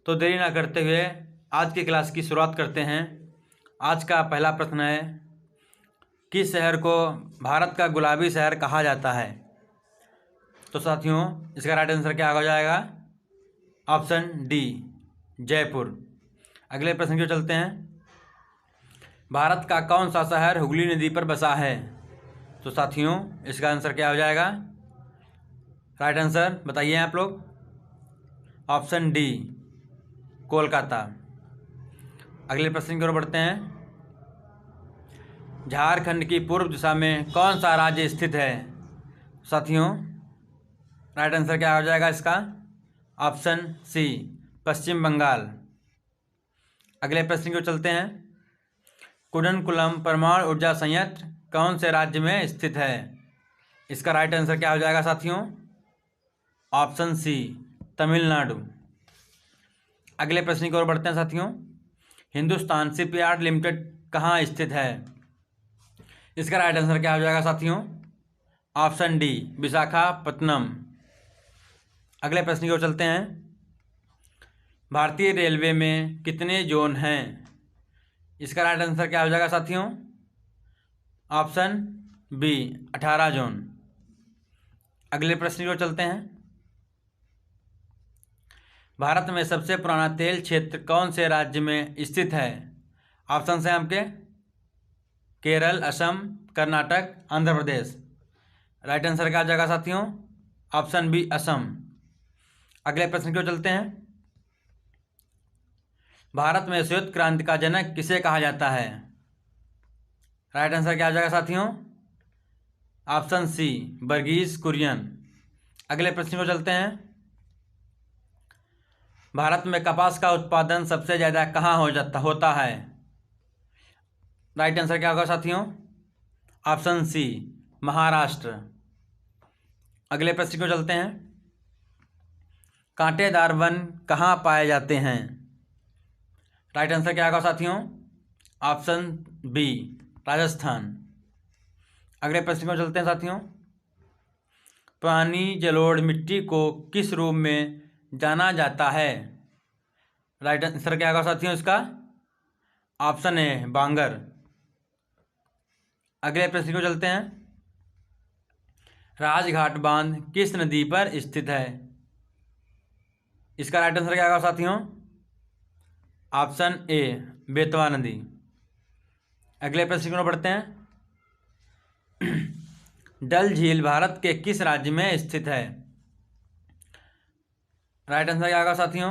तो देरी ना करते हुए आज की क्लास की शुरुआत करते हैं। आज का पहला प्रश्न है, किस शहर को भारत का गुलाबी शहर कहा जाता है? तो साथियों इसका राइट आंसर क्या हो जाएगा? Option D, Jaipur. अगले प्रश्न की ओर चलते हैं। भारत का कौन सा शहर हुगली नदी पर बसा है? तो साथियों इसका आंसर क्या हो जाएगा? राइट आंसर बताइए आप लोग। Option D, Kolkata. अगले प्रश्न की ओर बढ़ते हैं। झारखंड की पूर्व दिशा में कौन सा राज्य स्थित है? साथियों राइट आंसर क्या हो जाएगा इसका? ऑप्शन सी, पश्चिम बंगाल। अगले प्रश्न की ओर चलते हैं। कुडनकुलम परमाणु ऊर्जा संयंत्र कौन से राज्य में स्थित है? इसका राइट आंसर क्या हो जाएगा साथियों? Option C, Tamil Nadu. अगले प्रश्न की ओर बढ़ते हैं साथियों। हिंदुस्तान शिपयार्ड लिमिटेड कहाँ स्थित है? इसका राइट आंसर क्या हो जाएगा साथियों? Option D, Visakhapatnam. अगले प्रश्न की ओर चलते हैं। भारतीय रेलवे में कितने जोन हैं? इसका राइट आंसर क्या हो जाएगा साथियों? Option B, 18 zone. अगले प्रश्न की ओर चलते हैं। भारत में सबसे पुराना तेल क्षेत्र कौन से राज्य में स्थित है? ऑप्शन है आपके केरल, असम, कर्नाटक, आंध्र प्रदेश। राइट आंसर क्या आ जाएगा साथियों? Option B, Assam. अगले प्रश्न की ओर चलते हैं। भारत में श्वेत क्रांति का जनक किसे कहा जाता है? राइट आंसर क्या आ जाएगा साथियों? Option C, Verghese Kurien. अगले प्रश्न की ओर चलते हैं। भारत में कपास का उत्पादन सबसे ज़्यादा कहाँ होता है? राइट आंसर क्या होगा साथियों? Option C, Maharashtra. अगले प्रश्न को चलते हैं। कांटेदार वन कहाँ पाए जाते हैं? राइट आंसर क्या होगा साथियों? Option B, Rajasthan. अगले प्रश्न को चलते हैं साथियों। पुरानी जलोढ़ मिट्टी को किस रूप में जाना जाता है? राइट आंसर क्या होगा साथियों इसका? ऑप्शन ए, बांगर। अगले प्रश्न को चलते हैं। राजघाट बांध किस नदी पर स्थित है? इसका राइट आंसर क्या होगा साथियों? ऑप्शन ए, बेतवा नदी। अगले प्रश्न को बढ़ते हैं। डल झील भारत के किस राज्य में स्थित है? राइट आंसर क्या होगा साथियों?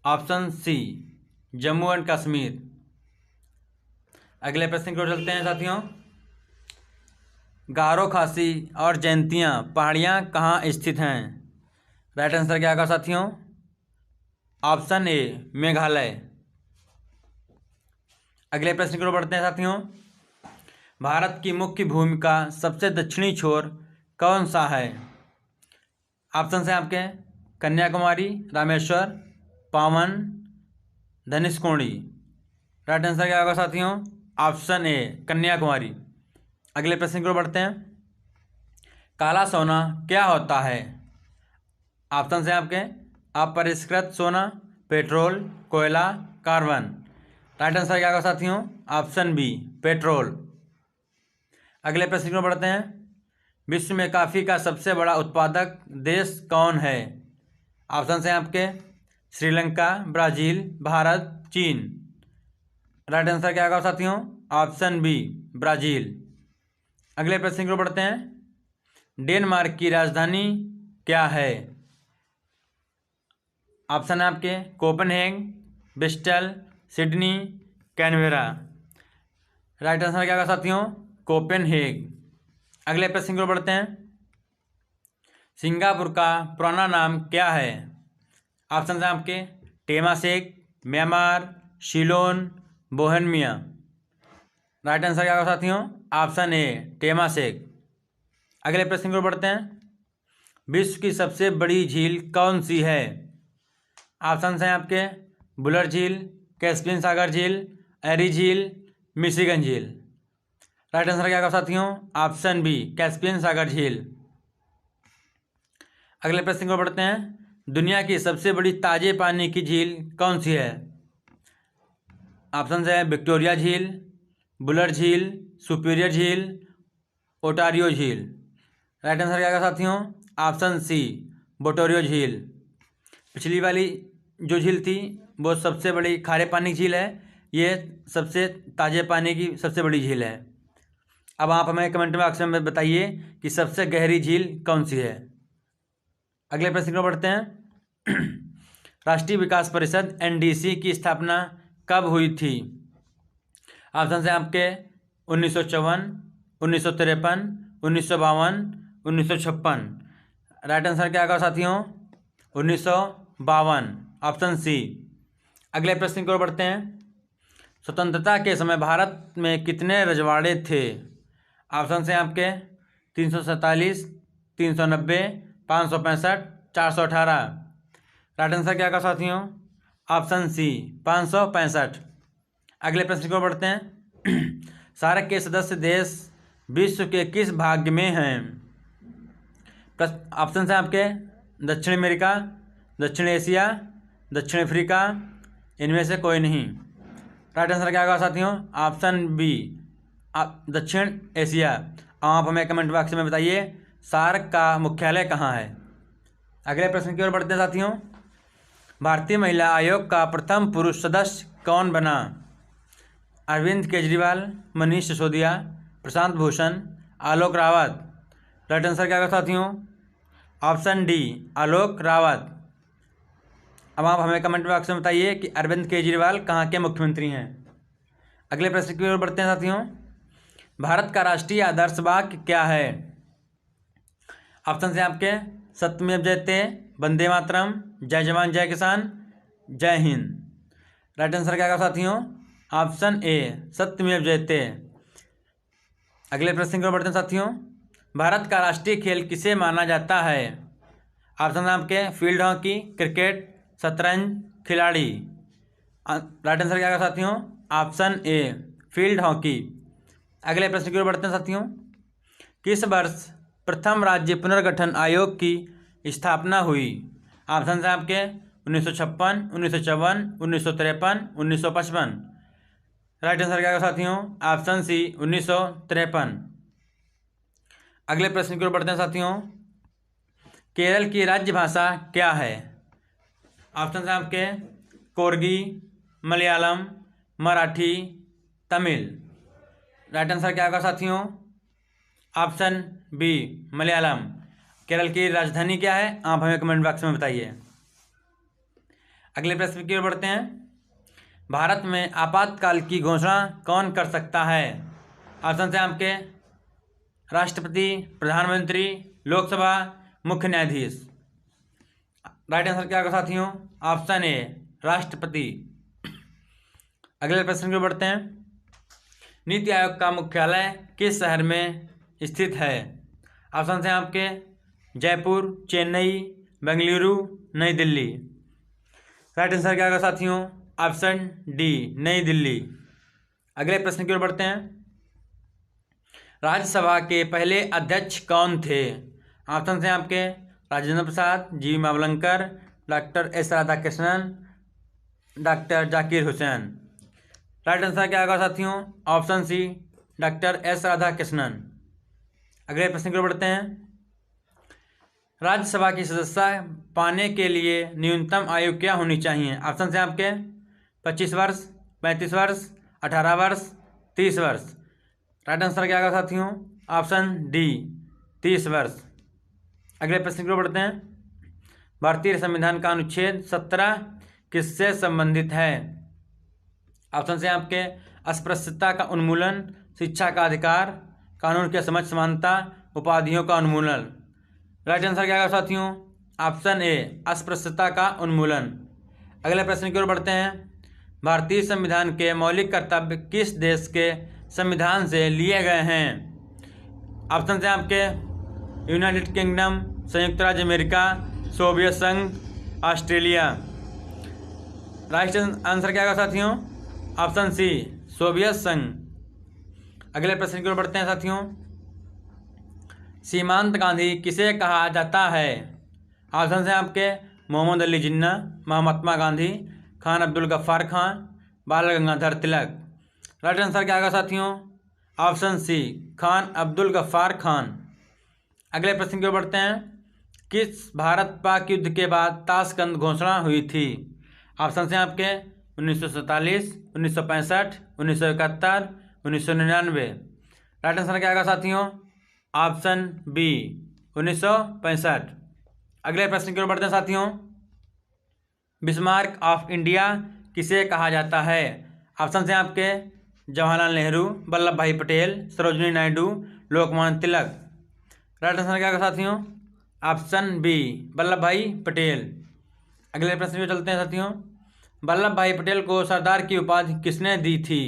Option C, Jammu and Kashmir. अगले प्रश्न को चलते हैं साथियों। गारो खासी और जैंतिया पहाड़ियाँ कहाँ स्थित हैं? राइट आंसर क्या होगा साथियों? Option A, Meghalaya. अगले प्रश्न की ओर बढ़ते हैं साथियों। भारत की मुख्य भूमि का सबसे दक्षिणी छोर कौन सा है? ऑप्शन है आपके कन्याकुमारी, रामेश्वर, पावन, धनुषकोडी। राइट आंसर क्या होगा साथियों? Option A, Kanyakumari. अगले प्रश्न की ओर बढ़ते हैं। काला सोना क्या होता है? ऑप्शन है आपके अपरिष्कृत सोना, पेट्रोल, कोयला, कार्बन। राइट आंसर क्या होगा साथियों? Option B, petrol. अगले प्रश्न की ओर बढ़ते हैं। विश्व में कॉफ़ी का सबसे बड़ा उत्पादक देश कौन है? ऑप्शन है आपके श्रीलंका, ब्राज़ील, भारत, चीन। राइट आंसर क्या होगा साथियों? Option B, Brazil. अगले प्रश्न की ओर बढ़ते हैं। डेनमार्क की राजधानी क्या है? ऑप्शन है आपके Copenhagen, Bristol, Sydney, Canberra. Right answer क्या होगा साथियों? कोपेनहेगन। अगले प्रश्न की ओर बढ़ते हैं। सिंगापुर का पुराना नाम क्या है? ऑप्शन है आपके Temasek, Myanmar, Ceylon, Bohemia. Right answer क्या होगा साथियों? Option A, Temasek. अगले प्रश्न की ओर बढ़ते हैं। विश्व की सबसे बड़ी झील कौन सी है? ऑप्शन हैं आपके बुलर झील, कैस्पियन सागर झील, एरी झील, मिशिगन झील। राइट आंसर क्या होगा साथियों? ऑप्शन बी, कैस्पियन सागर झील। अगले प्रश्न को बढ़ते हैं। दुनिया की सबसे बड़ी ताजे पानी की झील कौन सी है? ऑप्शन है विक्टोरिया झील, बुलर झील, सुपीरियर झील, ओटारियो झील। राइट आंसर क्या होगा साथियों? ऑप्शन सी बोटोरियो झील। पिछली वाली जो झील थी वो सबसे बड़ी खारे पानी की झील है, ये सबसे ताजे पानी की सबसे बड़ी झील है। अब आप हमें कमेंट बॉक्स में बताइए कि सबसे गहरी झील कौन सी है। अगले प्रश्न को पढ़ते हैं। राष्ट्रीय विकास परिषद एनडीसी की स्थापना कब हुई थी? ऑप्शन है आपके 1954, 1953, 1952, 1956। राइट आंसर क्या होगा साथियों? 1952, ऑप्शन सी। अगले प्रश्न की ओर बढ़ते हैं। स्वतंत्रता के समय भारत में कितने रजवाड़े थे? ऑप्शन है आपके 347, 390, 565, 418। राइट आंसर क्या होगा साथियों? Option C 565। अगले प्रश्न की ओर बढ़ते हैं। सार्क के सदस्य देश विश्व के किस भाग में हैं? ऑप्शन है आपके दक्षिण अमेरिका, दक्षिण एशिया, दक्षिण अफ्रीका, इनमें से कोई नहीं। राइट आंसर क्या होगा साथियों? ऑप्शन बी दक्षिण एशिया। आप हमें कमेंट बॉक्स में बताइए सार्क का मुख्यालय कहाँ है। अगले प्रश्न की ओर बढ़ते हैं साथियों। भारतीय महिला आयोग का प्रथम पुरुष सदस्य कौन बना? अरविंद केजरीवाल, मनीष सिसोदिया, प्रशांत भूषण, आलोक रावत। राइट आंसर क्या होगा साथियों? ऑप्शन डी आलोक रावत। अब आप हमें कमेंट बॉक्स में बताइए कि अरविंद केजरीवाल कहाँ के मुख्यमंत्री हैं। अगले प्रश्न की ओर बढ़ते हैं साथियों। भारत का राष्ट्रीय आदर्श वाक्य क्या है? ऑप्शन है आपके सत्यमेव जयते, वंदे मातरम, जय जवान जय किसान, जय हिंद। राइट आंसर क्या होगा साथियों? ऑप्शन ए सत्यमेव जयते। अगले प्रश्न की ओर बढ़ते हैं साथियों। भारत का राष्ट्रीय खेल किसे माना जाता है? ऑप्शन आपके फील्ड हॉकी, क्रिकेट, शतरंज, खिलाड़ी। राइट आंसर क्या होगा साथियों? Option a field hockey. अगले प्रश्न की ओर बढ़ते हैं साथियों। किस वर्ष प्रथम राज्य पुनर्गठन आयोग की स्थापना हुई? ऑप्शन है आपके 1956, 1954, 1953, 1955। राइट आंसर क्या होगा साथियों? Option C 1953। अगले प्रश्न की ओर बढ़ते हैं साथियों। केरल की राज्य भाषा क्या है? ऑप्शन है आपके कोरगी, मलयालम, मराठी, तमिल। राइट आंसर क्या होगा साथियों? Option B Malayalam. केरल की राजधानी क्या है? आप हमें कमेंट बॉक्स में बताइए। अगले प्रश्न की ओर बढ़ते हैं। भारत में आपातकाल की घोषणा कौन कर सकता है? ऑप्शन है आपके राष्ट्रपति, प्रधानमंत्री, लोकसभा, मुख्य न्यायाधीश। राइट आंसर क्या होगा साथियों? ऑप्शन ए राष्ट्रपति। अगले प्रश्न की ओर बढ़ते हैं। नीति आयोग का मुख्यालय किस शहर में स्थित है? ऑप्शन हैं आपके जयपुर, चेन्नई, बेंगलुरु, नई दिल्ली। राइट आंसर क्या होगा साथियों? ऑप्शन डी नई दिल्ली। अगले प्रश्न की ओर बढ़ते हैं। राज्यसभा के पहले अध्यक्ष कौन थे? ऑप्शन हैं आपके Rajendra Prasad, G Mavalankar, doctor S Radhakrishnan, doctor Zakir Hussain. Right answer क्या होगा साथियों? Option C doctor S Radhakrishnan. अगले प्रश्न की ओर बढ़ते हैं। राज्यसभा की सदस्यता पाने के लिए न्यूनतम आयु क्या होनी चाहिए? ऑप्शन है आपके 25 वर्ष, 35 वर्ष, 18 वर्ष, 30 वर्ष। राइट आंसर क्या होगा साथियों? ऑप्शन डी 30 वर्ष। अगले प्रश्न की ओर बढ़ते हैं। भारतीय संविधान का अनुच्छेद 17 किससे संबंधित है? ऑप्शन है आपके अस्पृश्यता का उन्मूलन, शिक्षा का अधिकार, कानून के समक्ष समानता, उपाधियों का उन्मूलन। राइट आंसर क्या होगा साथियों? ऑप्शन ए अस्पृश्यता का उन्मूलन। अगले प्रश्न की ओर बढ़ते हैं। भारतीय संविधान के मौलिक कर्तव्य किस देश के संविधान से लिए गए हैं? ऑप्शन है आपके यूनाइटेड किंगडम, संयुक्त राज्य अमेरिका, सोवियत संघ, ऑस्ट्रेलिया। राइट आंसर क्या होगा साथियों? ऑप्शन सी सोवियत संघ। अगले प्रश्न की ओर बढ़ते हैं साथियों। सीमांत गांधी किसे कहा जाता है? ऑप्शन है आपके मोहम्मद अली जिन्ना, महात्मा गांधी, खान अब्दुल गफ्फार खान, बाल गंगाधर तिलक। राइट आंसर क्या होगा साथियों? Option C, Khan Abdul Ghaffar Khan. अगले प्रश्न की ओर बढ़ते हैं। किस भारत पाक युद्ध के बाद ताशकंद घोषणा हुई थी? ऑप्शन हैं आपके 1947, 1965, 1971, 1999। राइट आंसर क्या होगा साथियों? Option B, 1965। अगले प्रश्न की ओर बढ़ते हैं साथियों। बिस्मार्क ऑफ इंडिया किसे कहा जाता है? ऑप्शन हैं आपके जवाहरलाल नेहरू, वल्लभ भाई पटेल, सरोजिनी नायडू, लोकमान्य तिलक। राइट आंसर क्या होगा साथियों? ऑप्शन बी, वल्लभ भाई पटेल। अगले प्रश्न में चलते हैं साथियों। वल्लभ भाई पटेल को सरदार की उपाधि किसने दी थी?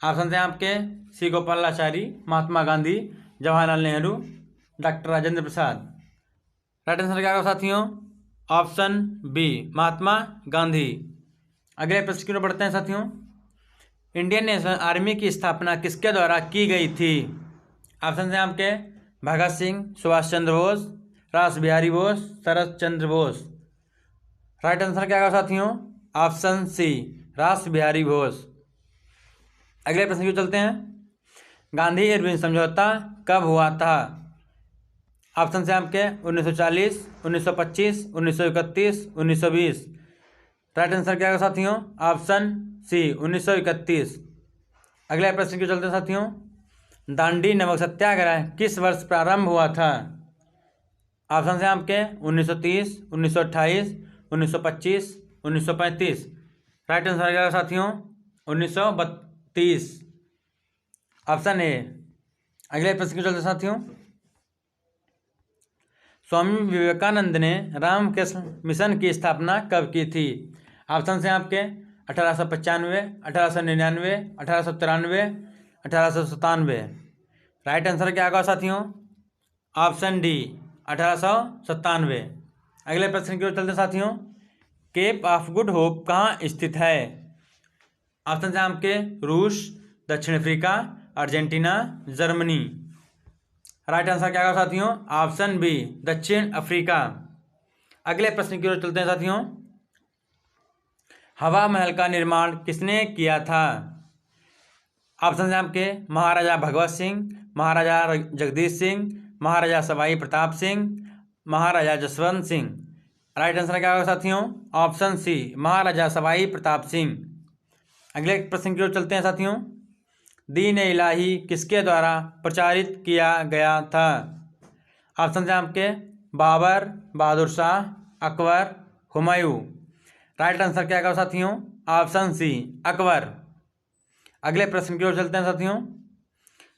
ऑप्शन हैं आपके सी Gopalachari, Mahatma Gandhi, Jawaharlal Nehru, doctor Rajendra Prasad. Right answer क्या होगा साथियों? Option B, Mahatma Gandhi. अगले प्रश्न की ओर बढ़ते हैं साथियों। इंडियन नेशनल आर्मी की स्थापना किसके द्वारा की गई थी? ऑप्शन हैं आपके भगत सिंह, सुभाष चंद्र बोस, रास बिहारी बोस, शरद चंद्र बोस। राइट आंसर क्या होगा साथियों? ऑप्शन सी, रास बिहारी बोस। अगले प्रश्न की चलते हैं। गांधी इरविन समझौता कब हुआ था? ऑप्शन हैं आपके 1940, 1925, 1931, 1920। राइट आंसर क्या होगा साथियों? Option C, 1931। अगले प्रश्न की चलते हैं साथियों। दांडी नमक सत्याग्रह किस वर्ष प्रारंभ हुआ था? ऑप्शन हैं आपके 1930, 1928, 1925, 1935। राइट आंसर क्या होगा साथियों? 1932। Option A. अगले प्रश्न की चलते हैं साथियों। स्वामी विवेकानंद ने रामकृष्ण मिशन की स्थापना कब की थी? ऑप्शन हैं आपके 1895, 1899, 1893, 1897। राइट आंसर क्या होगा साथियों? Option D, 1897। अगले प्रश्न की ओर चलते साथियों। केप ऑफ गुड होप कहाँ स्थित है? ऑप्शन हैं आपके रूस, दक्षिण Africa, Argentina, Germany. Right answer क्या होगा साथियों? ऑप्शन बी, दक्षिण अफ्रीका। अगले प्रश्न की ओर चलते हैं साथियों। हवा महल का निर्माण किसने किया था? ऑप्शन हैं आपके महाराजा भगवत सिंह, महाराजा जगदीश सिंह, महाराजा सवाई प्रताप सिंह, महाराजा जसवंत सिंह। राइट आंसर क्या होगा साथियों? ऑप्शन सी, महाराजा सवाई प्रताप सिंह। अगले प्रश्न की ओर चलते हैं साथियों। दीन इलाही किसके द्वारा प्रचारित किया गया था? ऑप्शन हैं आपके बाबर, बहादुर शाह, अकबर, हुमायूं। राइट आंसर क्या होगा साथियों? Option C, Akbar. अगले प्रश्न की ओर चलते हैं साथियों।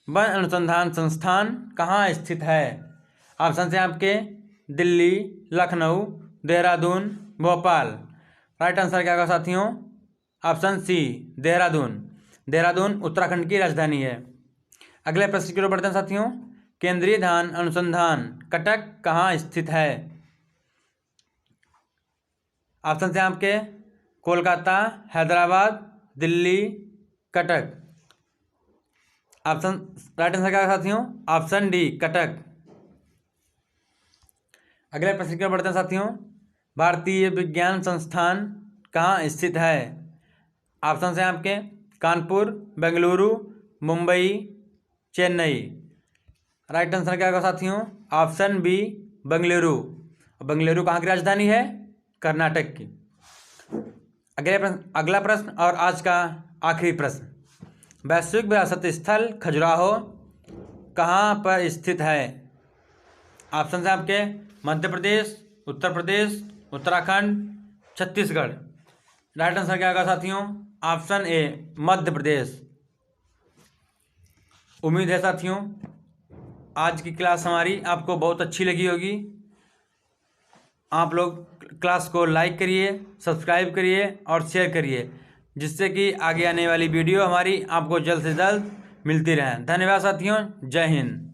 वन अनुसंधान संस्थान कहाँ स्थित है? ऑप्शन हैं आपके दिल्ली, लखनऊ, देहरादून, भोपाल। राइट आंसर क्या होगा साथियों? Option C, Dehradun. देहरादून उत्तराखंड की राजधानी है। अगले प्रश्न की ओर बढ़ते हैं साथियों। केंद्रीय धान अनुसंधान कटक कहाँ स्थित है? ऑप्शन हैं आपके Kolkata, Hyderabad, Delhi, Cuttack. Option right answer क्या है साथियों? Option D, Cuttack. अगले प्रश्न की ओर बढ़ते हैं साथियों। भारतीय विज्ञान संस्थान कहाँ स्थित है? ऑप्शन हैं आपके कानपुर, बेंगलुरु, मुंबई, चेन्नई। राइट आंसर क्या होगा साथियों? Option B, Bengaluru. बेंगलुरु कहाँ की राजधानी है? कर्नाटक की। अगला प्रश्न और आज का आखिरी प्रश्न। वैश्विक विरासत स्थल खजुराहो कहाँ पर स्थित है? ऑप्शन हैं आपके मध्य प्रदेश, उत्तर प्रदेश, उत्तराखंड, छत्तीसगढ़। राइट आंसर क्या होगा साथियों? Option A, Madhya Pradesh. उम्मीद है साथियों आज की क्लास हमारी आपको बहुत अच्छी लगी होगी। आप लोग क्लास को लाइक करिए, सब्सक्राइब करिए और शेयर करिए, जिससे कि आगे आने वाली वीडियो हमारी आपको जल्द से जल्द मिलती रहे। धन्यवाद साथियों। जय हिंद।